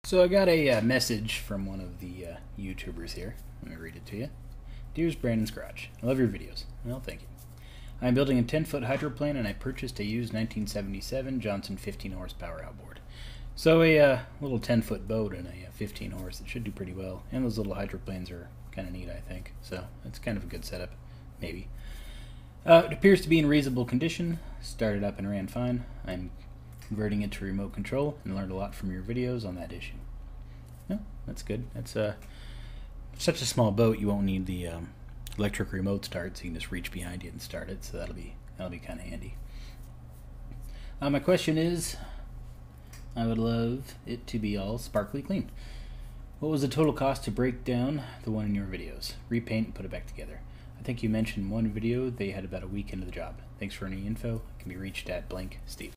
So I got a message from one of the YouTubers here. Let me read it to you. Dear's Brandon's Garage. I love your videos. Well, thank you. I'm building a 10-foot hydroplane and I purchased a used 1977 Johnson 15 horsepower outboard. So a little 10-foot boat and a 15 horse, it should do pretty well. And those little hydroplanes are kind of neat, I think. So it's kind of a good setup, maybe. It appears to be in reasonable condition. Started up and ran fine. I'm converting it to remote control and learned a lot from your videos on that issue. No, that's good. That's such a small boat, you won't need the electric remote start, so you can just reach behind it and start it. So that'll be kind of handy. My question is, I would love it to be all sparkly clean. What was the total cost to break down the one in your videos? Repaint and put it back together. I think you mentioned in one video they had about a week into the job. Thanks for any info. It can be reached at blank Steve.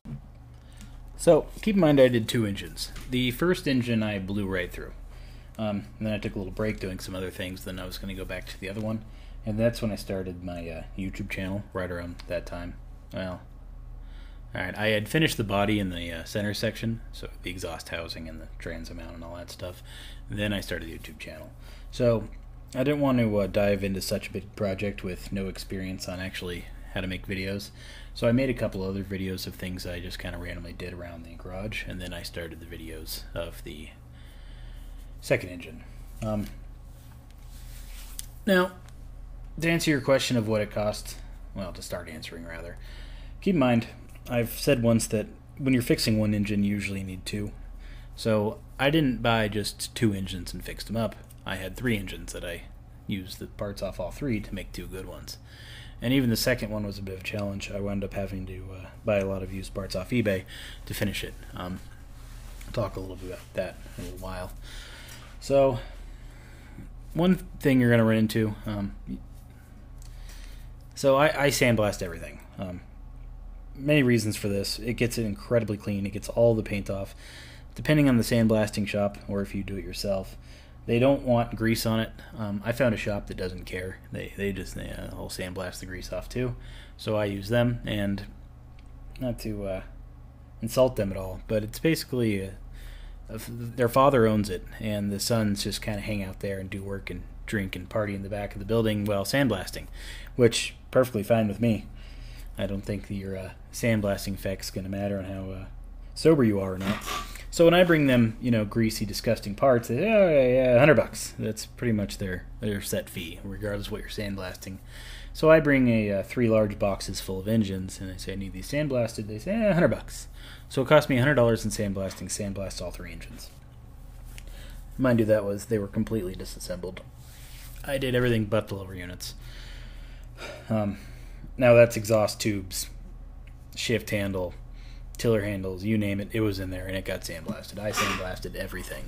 So keep in mind I did 2 engines. The first engine I blew right through. And then I took a little break doing some other things. Then I was going to go back to the other one. And that's when I started my YouTube channel, right around that time. Well, alright, I had finished the body in the center section, so the exhaust housing and the transom mount and all that stuff. Then I started the YouTube channel. So I didn't want to dive into such a big project with no experience on actually how to make videos. So I made a couple other videos of things I just kind of randomly did around the garage, and then I started the videos of the second engine. Now, to answer your question of what it cost, well, to start answering rather, keep in mind, I've said once that when you're fixing one engine, you usually need 2. So I didn't buy just 2 engines and fixed them up. I had 3 engines that I used the parts off all 3 to make 2 good ones. And even the second one was a bit of a challenge. I wound up having to buy a lot of used parts off eBay to finish it. I'll talk a little bit about that in a little while. So, one thing you're going to run into, so I sandblast everything. Many reasons for this. It gets it incredibly clean. It gets all the paint off. Depending on the sandblasting shop, or if you do it yourself, they don't want grease on it. I found a shop that doesn't care. They just whole sandblast the grease off too. So I use them, and not to insult them at all, but it's basically their father owns it, and the sons just kind of hang out there and do work and drink and party in the back of the building while sandblasting, which perfectly fine with me. I don't think your sandblasting effect's going to matter on how sober you are or not. So when I bring them, greasy, disgusting parts, they say, oh, yeah, $100. That's pretty much their set fee, regardless of what you're sandblasting. So I bring 3 large boxes full of engines, and I say I need these sandblasted. They say, $100. So it cost me $100 in sandblasting, sandblast all 3 engines. Mind you, they were completely disassembled. I did everything but the lower units. Now that's exhaust tubes, shift handle, tiller handles, you name it, it was in there, and it got sandblasted. I sandblasted everything.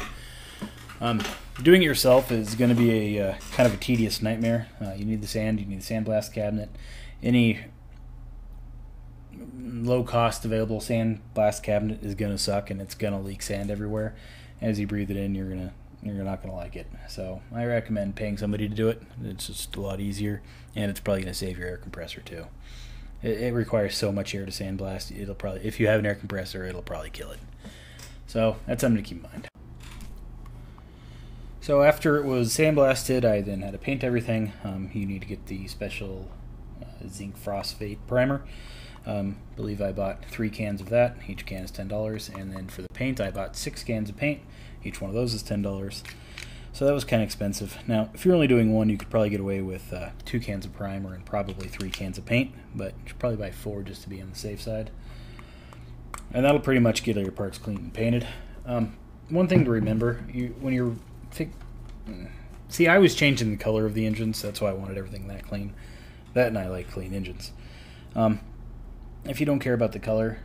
Doing it yourself is going to be a kind of a tedious nightmare. You need the sand, you need the sandblast cabinet. Any low-cost available sandblast cabinet is going to suck, and it's going to leak sand everywhere. As you breathe it in, you're not going to like it. So I recommend paying somebody to do it. It's just a lot easier, and it's probably going to save your air compressor too. It requires so much air to sandblast. It'll probably, if you have an air compressor, it'll probably kill it. So that's something to keep in mind. So after it was sandblasted, I then had to paint everything. You need to get the special zinc phosphate primer. I believe I bought 3 cans of that. Each can is $10. And then for the paint, I bought 6 cans of paint. Each one of those is $10. So that was kind of expensive. Now, if you're only doing one, you could probably get away with 2 cans of primer and probably 3 cans of paint, but you should probably buy 4 just to be on the safe side. And that'll pretty much get all your parts clean and painted. One thing to remember, when you're... See, I was changing the color of the engines, so that's why I wanted everything that clean. That, and I like clean engines. If you don't care about the color,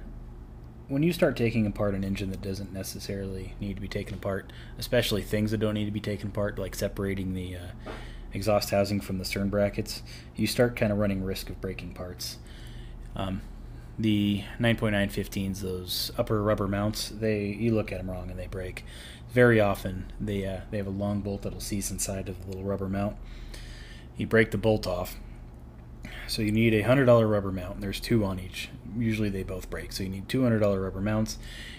when you start taking apart an engine that doesn't necessarily need to be taken apart, especially things that don't need to be taken apart, like separating the exhaust housing from the stern brackets, you start kind of running risk of breaking parts. The 9.915s, those upper rubber mounts, you look at them wrong and they break. Very often, they have a long bolt that'll seize inside of the little rubber mount. You break the bolt off, So you need a $100 rubber mount. There's 2 on each. Usually they both break. So you need $200 rubber mounts.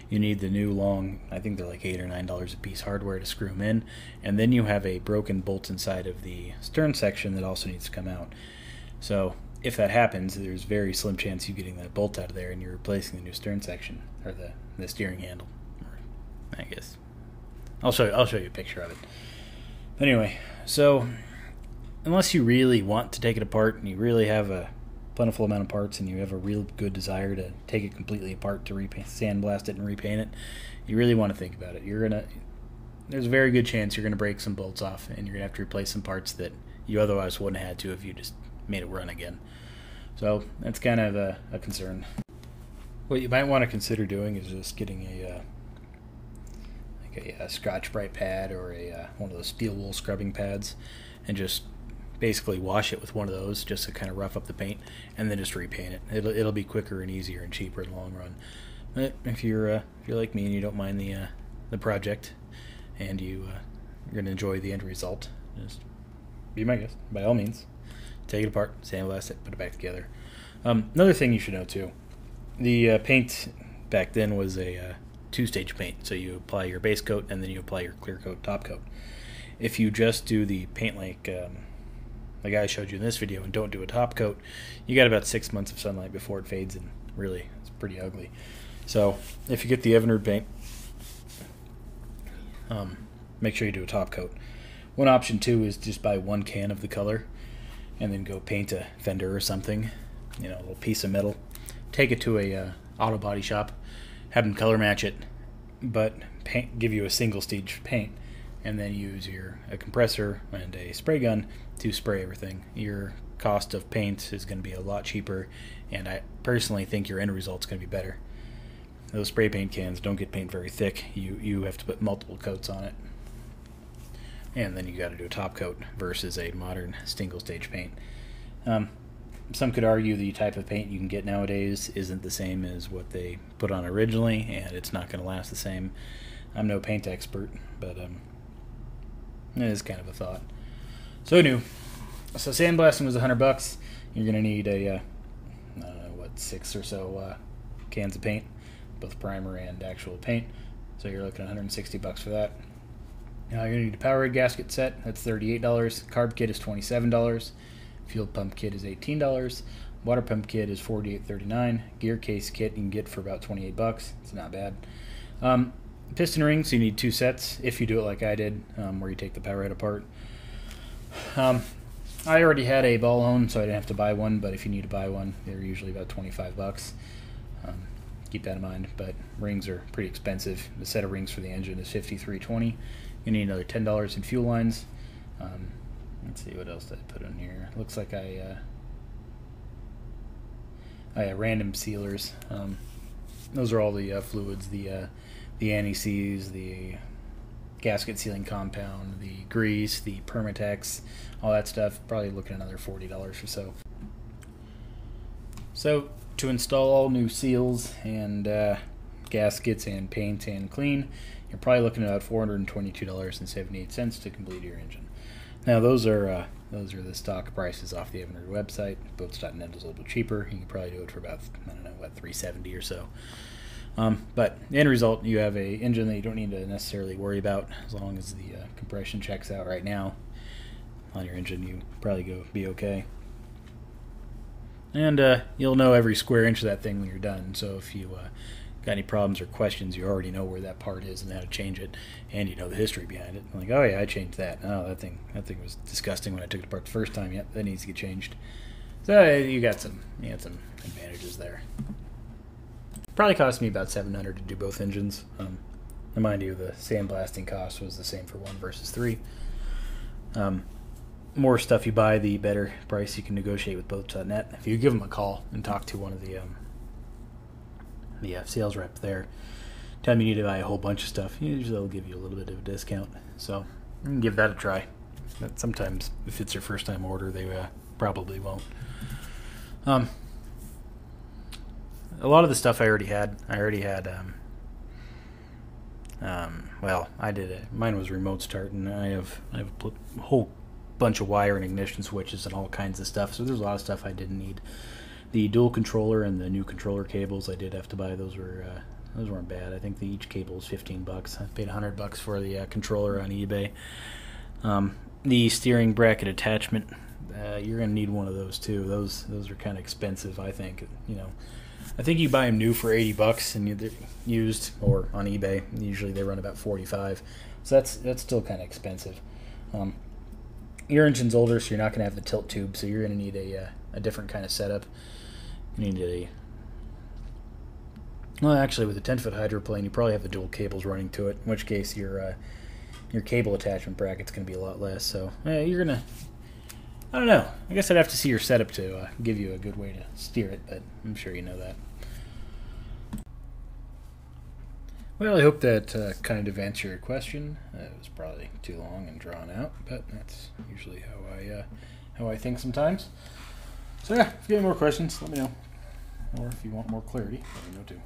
You need the new long, I think they're like $8 or $9 a piece hardware to screw them in. And then you have a broken bolt inside of the stern section that also needs to come out. So if that happens, there's very slim chance you getting that bolt out of there and you're replacing the new stern section, or the steering handle. I guess I'll show you a picture of it. Anyway, so unless you really want to take it apart and you really have a plentiful amount of parts and you have a real good desire to take it completely apart to sandblast it and repaint it, you really want to think about it. There's a very good chance you're gonna break some bolts off and you're gonna have to replace some parts that you otherwise wouldn't have had to if you just made it run again. So that's kind of a concern. What you might want to consider doing is just getting a Scotch-Brite pad or one of those steel wool scrubbing pads, and just basically wash it with one of those just to kind of rough up the paint, and then just repaint it. It'll be quicker and easier and cheaper in the long run. But if you're like me and you don't mind the project and you're gonna enjoy the end result, just be my guest by all means. Take it apart, sandblast it, put it back together. Another thing you should know too, the paint back then was a 2-stage paint. So you apply your base coat and then you apply your clear coat top coat. If you just do the paint like I showed you in this video and don't do a top coat, you got about 6 months of sunlight before it fades, and really it's pretty ugly. So if you get the Evinrude paint, make sure you do a top coat. One option too is just buy 1 can of the color and then go paint a fender or something, a little piece of metal. Take it to a auto body shop, have them color match it, but give you a single stage paint, and then use a compressor and a spray gun to spray everything. Your cost of paint is going to be a lot cheaper, and I personally think your end result's going to be better. Those spray paint cans don't get paint very thick. You have to put multiple coats on it, and then you got to do a top coat versus a modern single stage paint. Some could argue the type of paint you can get nowadays isn't the same as what they put on originally, and it's not going to last the same. I'm no paint expert, but it is kind of a thought. So sandblasting was $100. You're going to need I don't know, 6 or so cans of paint, both primer and actual paint. So you're looking at $160 for that. You're going to need a power head gasket set. That's $38. Carb kit is $27. Fuel pump kit is $18. Water pump kit is $48.39. Gear case kit you can get for about $28. It's not bad. Piston rings, you need 2 sets if you do it like I did, where you take the power head apart. I already had a ball hone, so I didn't have to buy one, but if you need to buy one, they're usually about $25. Keep that in mind, but rings are pretty expensive. The set of rings for the engine is $53.20. You need another $10 in fuel lines. Let's see, what else did I put in here? Looks like I had random sealers. Those are all the fluids, the anti-seize, the gasket sealing compound, the grease, the Permatex, all that stuff. Probably looking at another $40 or so. So to install all new seals and gaskets and paint and clean, you're probably looking at about $422.78 to complete your engine. Now those are the stock prices off the Evinrude website. Boats.net is a little bit cheaper. You can probably do it for about, I don't know, what, $370 or so. But the end result, you have a engine that you don't need to necessarily worry about as long as the compression checks out right now on your engine. You probably be okay. And you'll know every square inch of that thing when you're done. So if you got any problems or questions, you already know where that part is and how to change it, and you know the history behind it. Like, oh yeah, I changed that. Oh, that thing was disgusting when I took it apart the first time. Yep, that needs to get changed. So you had some advantages there. Probably cost me about $700 to do both engines. Mind you, the sandblasting cost was the same for 1 versus 3. More stuff you buy, the better price you can negotiate with Boats.net. If you give them a call and talk to one of the sales rep there, tell them you need to buy a whole bunch of stuff, usually they'll give you a little bit of a discount. So you can give that a try. But sometimes if it's your first time order, they probably won't. A lot of the stuff I already had. Well, I did it. Mine was remote start, and I have a whole bunch of wire and ignition switches and all kinds of stuff. So there's a lot of stuff I didn't need. The dual controller and the new controller cables I did have to buy. Those weren't bad. I think each cable was $15. I paid $100 for the controller on eBay. The steering bracket attachment, you're gonna need one of those too. Those are kind of expensive, I think. I think you buy them new for $80 and they're used, or on eBay. Usually they run about $45. So that's still kind of expensive. Your engine's older, so you're not gonna have the tilt tube. So you're gonna need a different kind of setup. You need well, actually, with a 10-foot hydroplane, you probably have the dual cables running to it. In which case, your cable attachment bracket's going to be a lot less. So you're gonna, I don't know. I guess I'd have to see your setup to give you a good way to steer it, but I'm sure you know that. Well, I hope that kind of answered your question. It was probably too long and drawn out, but that's usually how I think sometimes. So yeah, if you have more questions, let me know. Or if you want more clarity, let me know too.